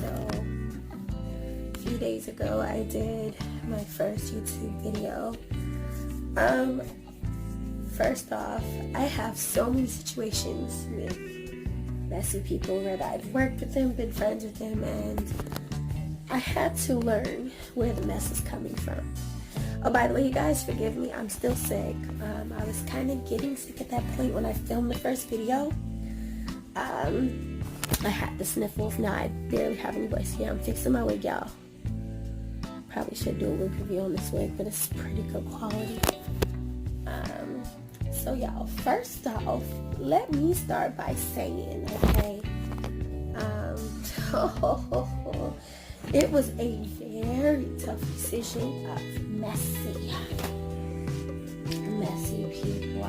So a few days ago I did my first YouTube video. First off, I have so many situations with messy people that I've worked with them, been friends with them, and I had to learn where the mess is coming from. Oh, by the way, you guys, forgive me, I'm still sick. I was kind of getting sick at that point when I filmed the first video. I had the sniffles. Now I barely have any voice. Yeah, I'm fixing my wig, y'all. Probably should do a wig review on this wig, but it's pretty good quality. So y'all, first off, let me start by saying, okay, it was a very tough decision of messy people.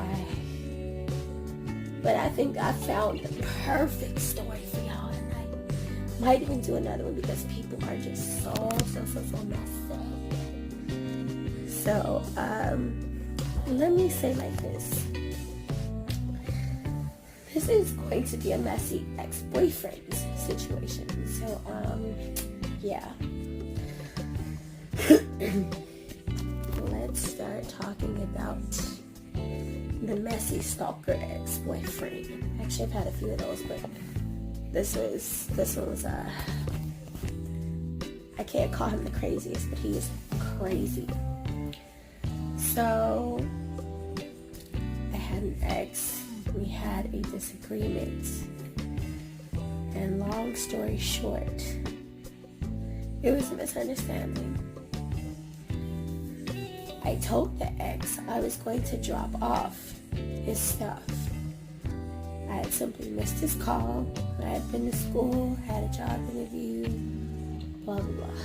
But I think I found the perfect story for y'all, and I might even do another one because people are just so messed up. So, let me say like this. This is going to be a messy ex-boyfriend situation. So, yeah. Let's start talking about the messy stalker ex-boyfriend. Actually, I've had a few of those, but this one was I can't call him the craziest, but he is crazy. So I had an ex, we had a disagreement, and long story short, it was a misunderstanding. I told the ex I was going to drop off his stuff. I had simply missed his call. I had been to school, had a job interview, blah, blah, blah.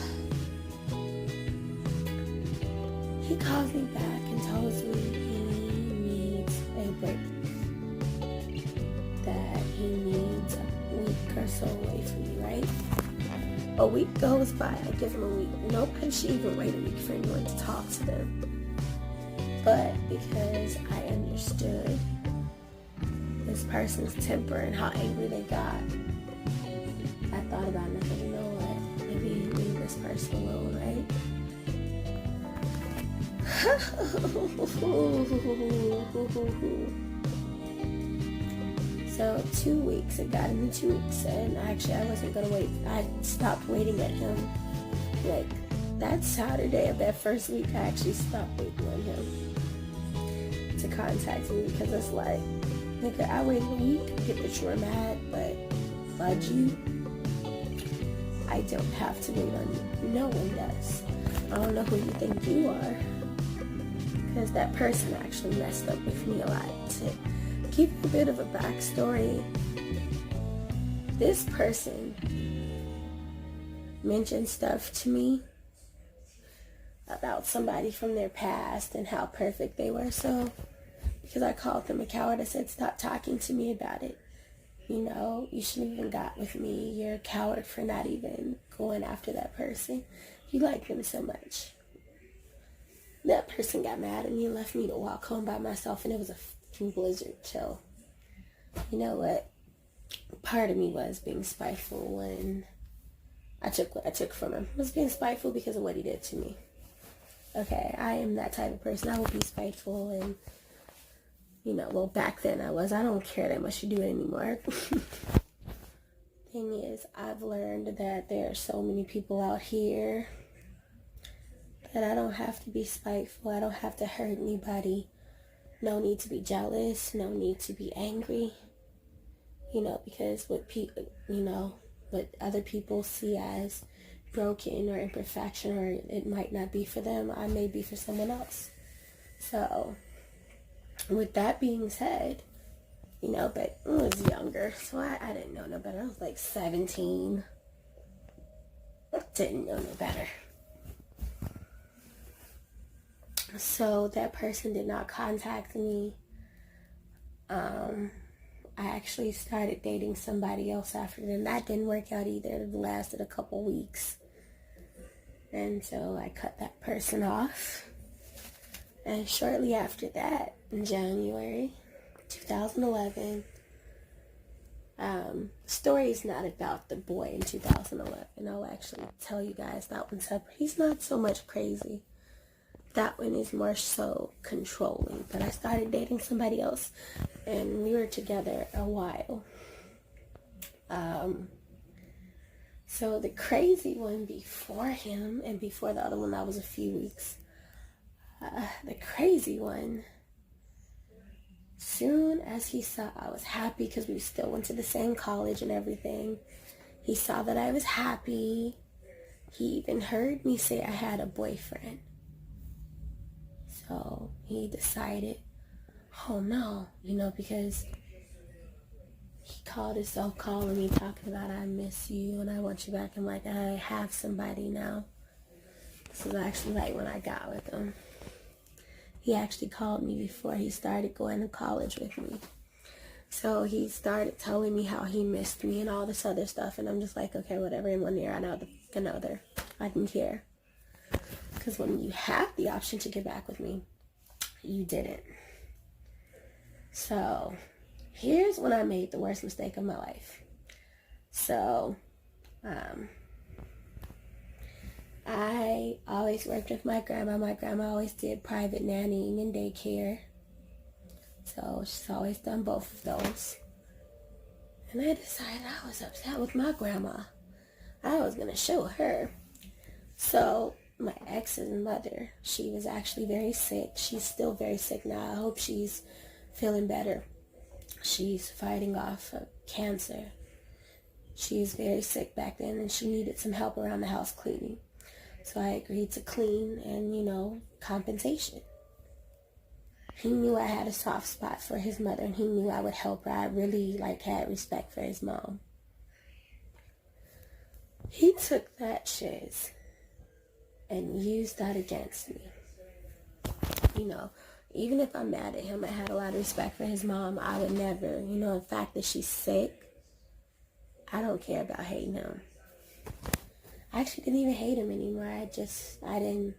He calls me back and tells me he needs a break. That he needs a week or so away from me, right? A week goes by, I give him a week. Nobody should even wait a week for anyone to talk to them. But because I understood this person's temper and how angry they got, I thought about it and I thought, you know what? Maybe leave this person alone, right? So 2 weeks, it got into 2 weeks, and actually I wasn't gonna wait. I stopped waiting at him. Like that Saturday of that first week, I actually stopped waiting on him to contact me because it's like, nigga, I waited a week. I get that you're mad, but fudge you, I don't have to wait on you. No one does. I don't know who you think you are, because that person actually messed up with me a lot. To give you a bit of a backstory, this person mentioned stuff to me about somebody from their past and how perfect they were. So because I called them a coward, I said, stop talking to me about it. You know, you shouldn't even got with me. You're a coward for not even going after that person. You like them so much. That person got mad at me and left me to walk home by myself, and it was a fucking blizzard. Chill. You know what? Part of me was being spiteful when I took what I took from him. I was being spiteful because of what he did to me. Okay, I am that type of person. I will be spiteful, and you know, well, back then I was. I don't care that much to do it anymore. Thing is, I've learned that there are so many people out here that I don't have to be spiteful. I don't have to hurt anybody. No need to be jealous. No need to be angry. You know, because what people, you know, what other people see as broken or imperfection, or it might not be for them, I may be for someone else. So with that being said, you know, but I was younger, so I didn't know no better. I was like 17. I didn't know no better. So that person did not contact me. I actually started dating somebody else after that, and that didn't work out either. It lasted a couple weeks. And so I cut that person off. And shortly after that, in January 2011, Story is not about the boy in 2011. I'll actually tell you guys that one's separate. He's not so much crazy. That one is more so controlling. But I started dating somebody else, and we were together a while. So the crazy one before him, and before the other one, that was a few weeks. The crazy one, soon as he saw I was happy, because we still went to the same college and everything, he saw that I was happy. He even heard me say I had a boyfriend. So he decided, oh no, because he called himself calling me, talking about I miss you and I want you back. I'm like, I have somebody now. This was actually like when I got with him. He actually called me before he started going to college with me. So he started telling me how he missed me and all this other stuff. And I'm just like, okay, whatever. In 1 year, I know another. I didn't care. Because when you have the option to get back with me, you didn't. So here's when I made the worst mistake of my life. So, I always worked with my grandma. My grandma always did private nannying and daycare. So she's always done both of those. And I decided I was upset with my grandma. I was going to show her. So my ex's mother, she was actually very sick. She's still very sick now. I hope she's feeling better. She's fighting off cancer. She's very sick back then, and she needed some help around the house cleaning. So I agreed to clean and, compensation. He knew I had a soft spot for his mother, and he knew I would help her. I really, had respect for his mom. He took that shiz and used that against me. Even if I'm mad at him, I had a lot of respect for his mom. I would never, the fact that she's sick, I don't care about hating him. I actually didn't even hate him anymore. I didn't,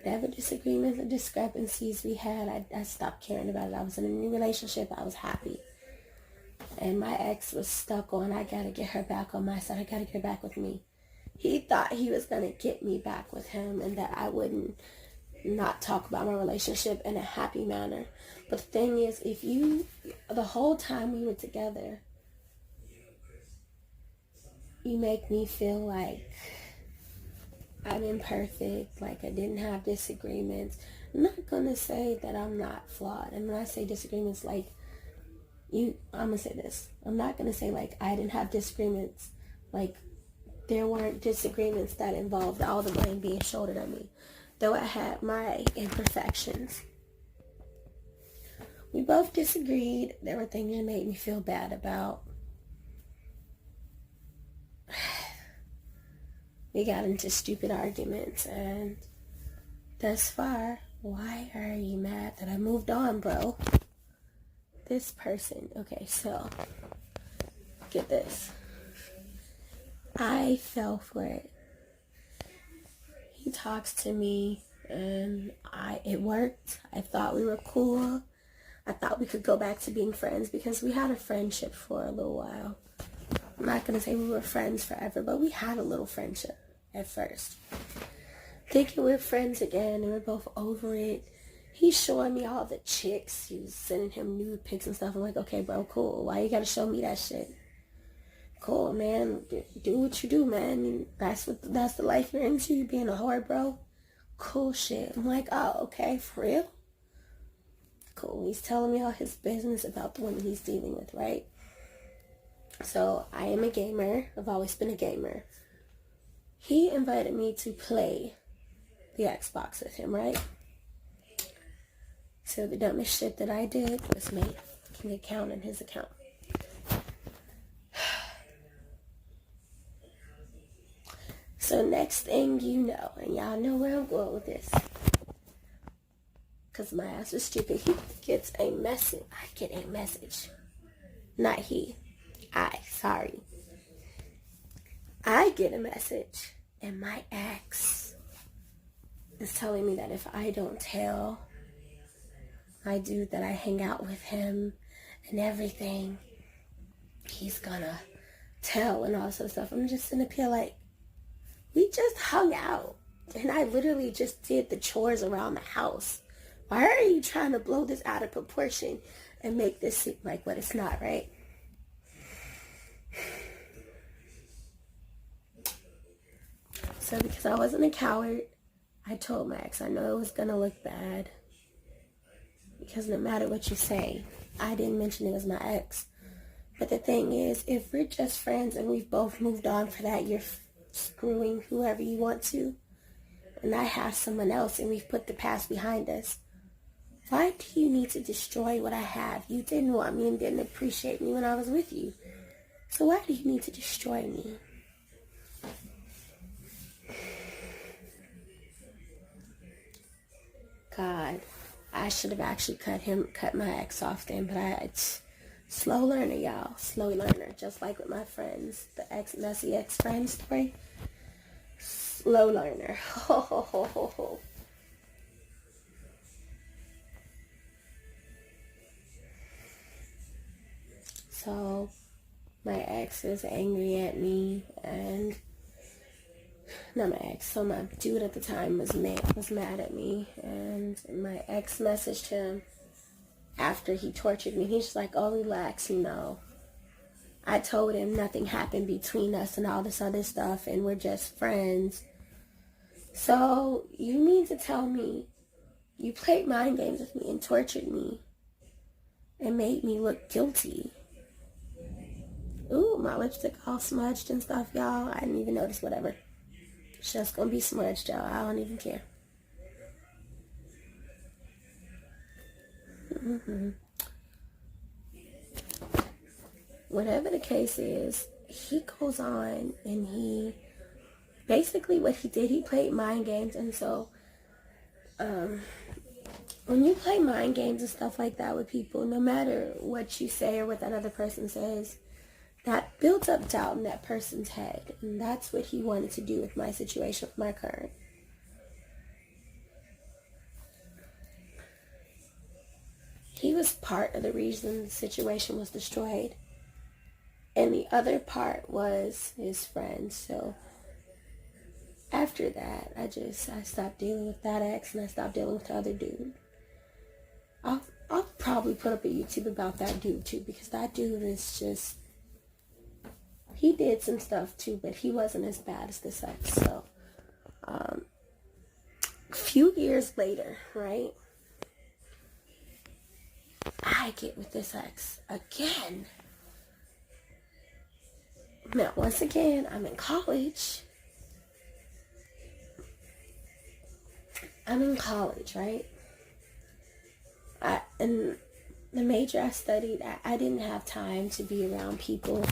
whatever disagreements or discrepancies we had, I stopped caring about it. I was in a new relationship. I was happy. And my ex was stuck on, I got to get her back on my side. I got to get her back with me. He thought he was going to get me back with him and that I wouldn't not talk about my relationship in a happy manner. But the thing is, the whole time we were together, you make me feel like I'm imperfect, like I didn't have disagreements. I'm not going to say that I'm not flawed. And when I say disagreements, I'm going to say this. I'm not going to say I didn't have disagreements. There weren't disagreements that involved all the blame being shouldered at me. Though I had my imperfections. We both disagreed. There were things that made me feel bad about. We got into stupid arguments, and thus far, why are you mad that I moved on, bro? This person, okay, so, get this. I fell for it. He talks to me, and it worked. I thought we were cool. I thought we could go back to being friends because we had a friendship for a little while. I'm not going to say we were friends forever, but we had a little friendship at first. Thinking we're friends again, and we're both over it. He's showing me all the chicks. He was sending him nude pics and stuff. I'm like, okay, bro, cool. Why you got to show me that shit? Cool, man. Do what you do, man. That's the life you're into. You being a whore, bro. Cool shit. I'm like, oh, okay, for real? Cool. He's telling me all his business about the women he's dealing with, right? So I am a gamer. I've always been a gamer. He invited me to play the Xbox with him, right? So the dumbest shit that I did was make an account in his account. So next thing you know, and y'all know where I'm going with this, because my ass is stupid, he gets a message. I get a message. Not he. Sorry. I get a message, and my ex is telling me that if I don't tell my dude that I hang out with him and everything, he's gonna tell and all this other stuff. I'm just sitting up here like, we just hung out. And I literally just did the chores around the house. Why are you trying to blow this out of proportion and make this seem like what it's not, right? So because I wasn't a coward, I told my ex I know it was going to look bad. Because no matter what you say, I didn't mention it was my ex. But the thing is, if we're just friends and we've both moved on for that, you're screwing whoever you want to. And I have someone else and we've put the past behind us. Why do you need to destroy what I have? You didn't want me and didn't appreciate me when I was with you. So why do you need to destroy me? God, I should have actually cut my ex off then, but slow learner, y'all. Slow learner. Just like with my friends, the messy ex-friend story. Slow learner. Ho, ho, ho, ho, ho. So, my ex is angry at me, and not my ex, so my dude at the time was mad at me, and my ex messaged him after he tortured me. He's just like, oh, relax, I told him nothing happened between us and all this other stuff, and we're just friends. So, you mean to tell me you played mind games with me and tortured me and made me look guilty? Ooh, my lipstick all smudged and stuff, y'all. I didn't even notice, whatever. It's just gonna be smudged, y'all. I don't even care. Whatever the case is, he goes on and he basically what he did, he played mind games. And so when you play mind games and stuff like that with people, no matter what you say or what that other person says, that builds up doubt in that person's head. And that's what he wanted to do with my situation, with my current. He was part of the reason the situation was destroyed. And the other part was his friend. So after that, I stopped dealing with that ex and I stopped dealing with the other dude. I'll probably put up a YouTube about that dude too, because that dude is just, he did some stuff too, but he wasn't as bad as this ex. So a few years later, right, I get with this ex again. Now, once again, I'm in college. Right? And the major I studied, I didn't have time to be around people.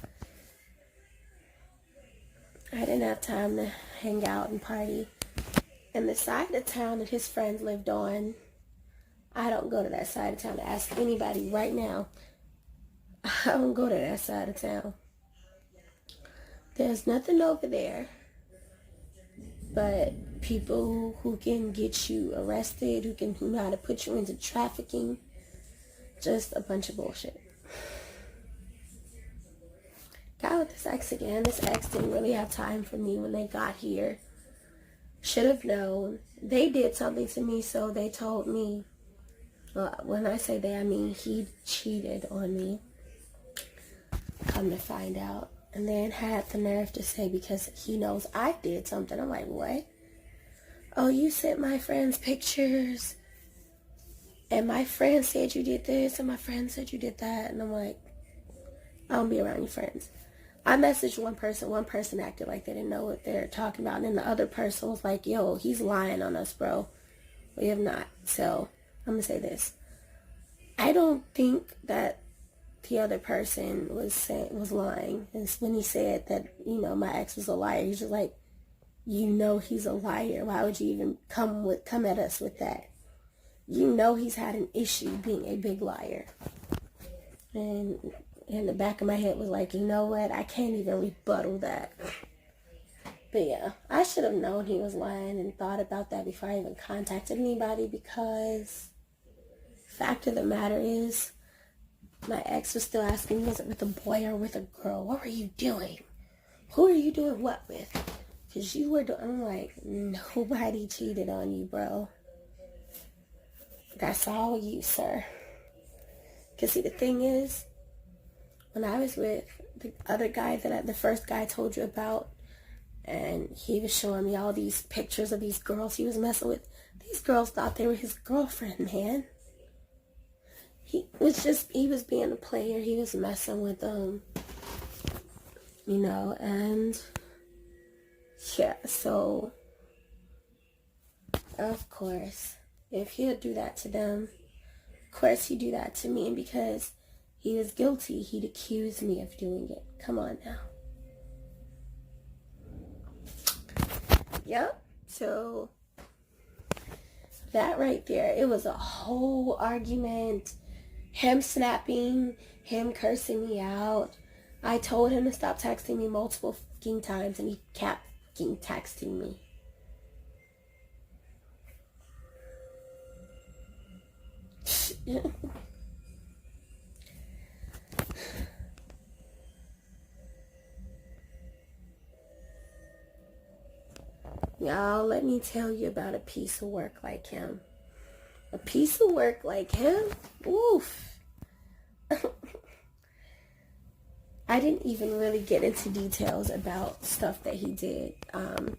I didn't have time to hang out and party. And the side of the town that his friends lived on, I don't go to that side of town. To ask anybody right now, I don't go to that side of town. There's nothing over there but people who can get you arrested, who know how to put you into trafficking. Just a bunch of bullshit. Got with this ex again. This ex didn't really have time for me when they got here. Should have known. They did something to me, so they told me. Well, when I say they, I mean he cheated on me. Come to find out. And then had the nerve to say, because he knows I did something. I'm like, what? Oh, you sent my friends pictures. And my friend said you did this. And my friend said you did that. And I'm like, I don't be around your friends. I messaged one person. One person acted like they didn't know what they're talking about. And then the other person was like, yo, he's lying on us, bro. We have not. So I'm going to say this. I don't think that the other person was lying. And when he said that, my ex was a liar, he's just like, he's a liar. Why would you even come at us with that? He's had an issue being a big liar. And in the back of my head was like, you know what? I can't even rebuttal that. But yeah, I should have known he was lying and thought about that before I even contacted anybody, because fact of the matter is, My ex was still asking me, was it with a boy or with a girl? What were you doing? Who are you doing what with? Because you were doing... I'm like, nobody cheated on you, bro. That's all you, sir. Because see, the thing is, when I was with the other guy the first guy I told you about, and he was showing me all these pictures of these girls he was messing with, these girls thought they were his girlfriend, man. He was being a player. He was messing with them, you know, and yeah, so of course, if he'd do that to them, of course he'd do that to me. And because he was guilty, he'd accuse me of doing it. Come on now. Yep. So that right there, it was a whole argument. Him snapping, him cursing me out. I told him to stop texting me multiple fucking times, and he kept fucking texting me. Y'all, let me tell you about a piece of work like him. A piece of work like him? Oof. I didn't even really get into details about stuff that he did. I'm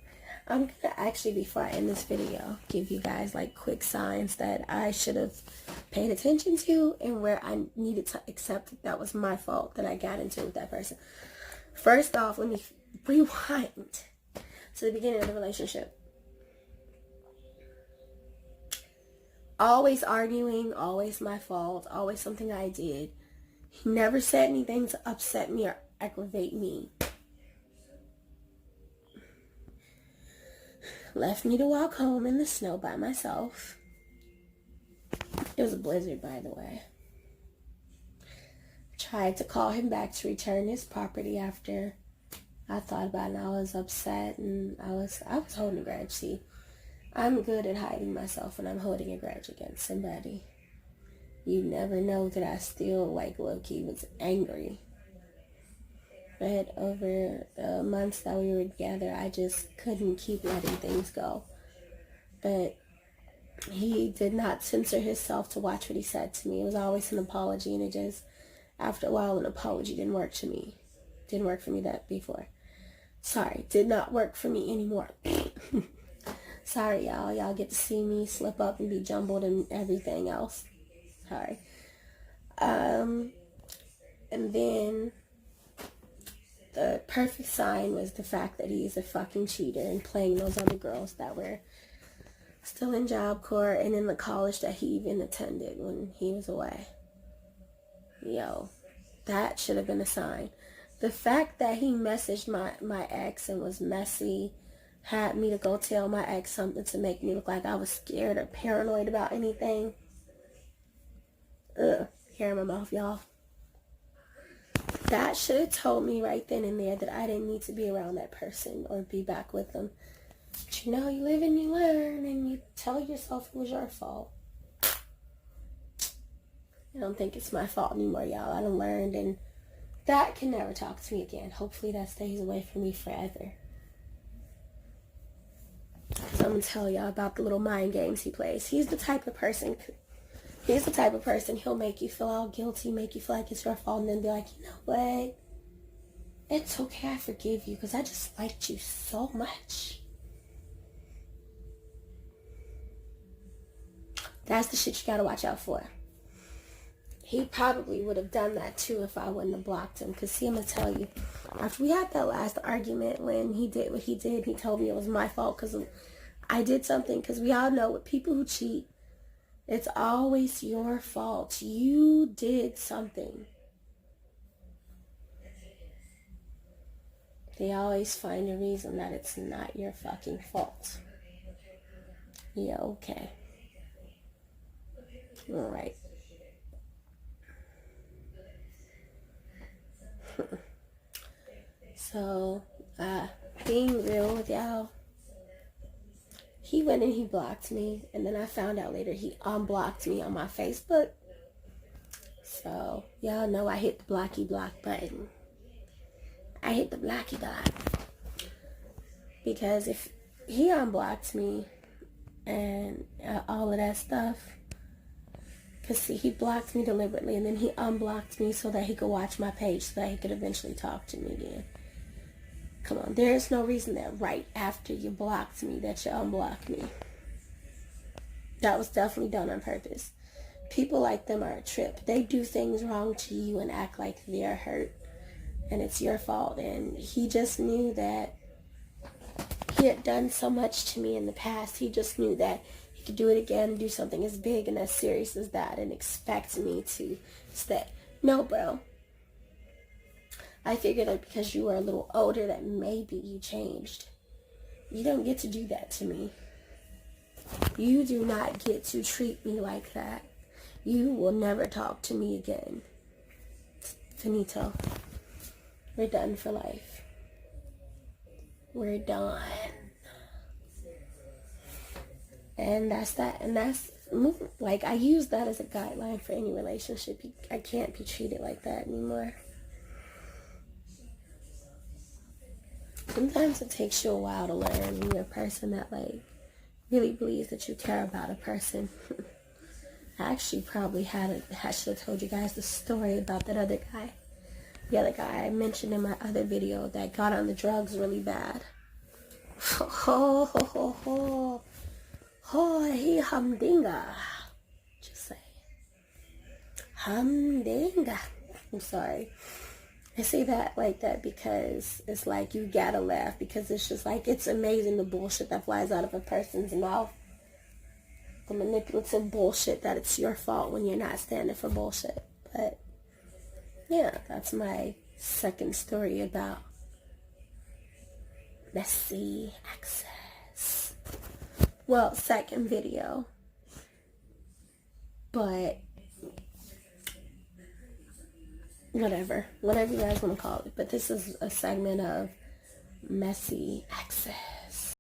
going to actually, before I end this video, give you guys like quick signs that I should have paid attention to and where I needed to accept that was my fault that I got into with that person. First off, let me rewind to the beginning of the relationship. Always arguing, always my fault, always something I did. He never said anything to upset me or aggravate me. Left me to walk home in the snow by myself. It was a blizzard, by the way. Tried to call him back to return his property after I thought about it and I was upset and I was holding a grudge. See, I'm good at hiding myself when I'm holding a grudge against somebody. You never know that I still, like, low-key was angry. But over the months that we were together, I just couldn't keep letting things go. But he did not censor himself to watch what he said to me. It was always an apology, and it just, after a while, an apology didn't work to me. Didn't work for me that before. Sorry, did not work for me anymore. Sorry, y'all. Y'all get to see me slip up and be jumbled and everything else. Sorry. And then the perfect sign was the fact that he's a fucking cheater and playing those other girls that were still in Job Corps and in the college that he even attended when he was away. Yo, that should have been a sign. The fact that he messaged my ex and was messy, had me to go tell my ex something to make me look like I was scared or paranoid about anything. Hair in my mouth, y'all. That should have told me right then and there that I didn't need to be around that person or be back with them. But you know, you live and you learn and you tell yourself it was your fault. I don't think it's my fault anymore, y'all. I done learned, and that can never talk to me again. Hopefully that stays away from me forever. So I'm going to tell y'all about the little mind games he plays. He's the type of person, he'll make you feel all guilty, make you feel like it's your fault, and then be like, you know what? It's okay, I forgive you, because I just liked you so much. That's the shit you got to watch out for. He probably would have done that too if I wouldn't have blocked him. Because see, I'm going to tell you, after we had that last argument when he did what he did, he told me it was my fault because I did something. Because we all know with people who cheat, it's always your fault. You did something. They always find a reason that it's not your fucking fault. Yeah, okay. All right. So, being real with y'all, he went and he blocked me, and then I found out later he unblocked me on my Facebook. So, y'all know I hit the blocky block button. I hit the blocky block. Because if he unblocked me and all of that stuff, because see, he blocked me deliberately and then he unblocked me so that he could watch my page so that he could eventually talk to me again. Come on, there is no reason that right after you blocked me that you unblocked me. That was definitely done on purpose. People like them are a trip. They do things wrong to you and act like they're hurt and it's your fault. And he just knew that he had done so much to me in the past. He just knew that he could do it again and do something as big and as serious as that and expect me to stay. No, bro. I figured that because you were a little older that maybe you changed. You don't get to do that to me. You do not get to treat me like that. You will never talk to me again. Finito. We're done for life. We're done. And that's that. And that's, like, I use that as a guideline for any relationship. I can't be treated like that anymore. Sometimes it takes you a while to learn when you're a person that, like, really believes that you care about a person. I actually probably I should have told you guys the story about that other guy. The other guy I mentioned in my other video that got on the drugs really bad. He humdinga. Just say humdinga. I'm sorry. I say that like that because it's like you gotta laugh because it's just like it's amazing the bullshit that flies out of a person's mouth. The manipulative bullshit that it's your fault when you're not standing for bullshit. But yeah, that's my second story about messy access. Well, second video. But whatever you guys want to call it. But this is a segment of messy access.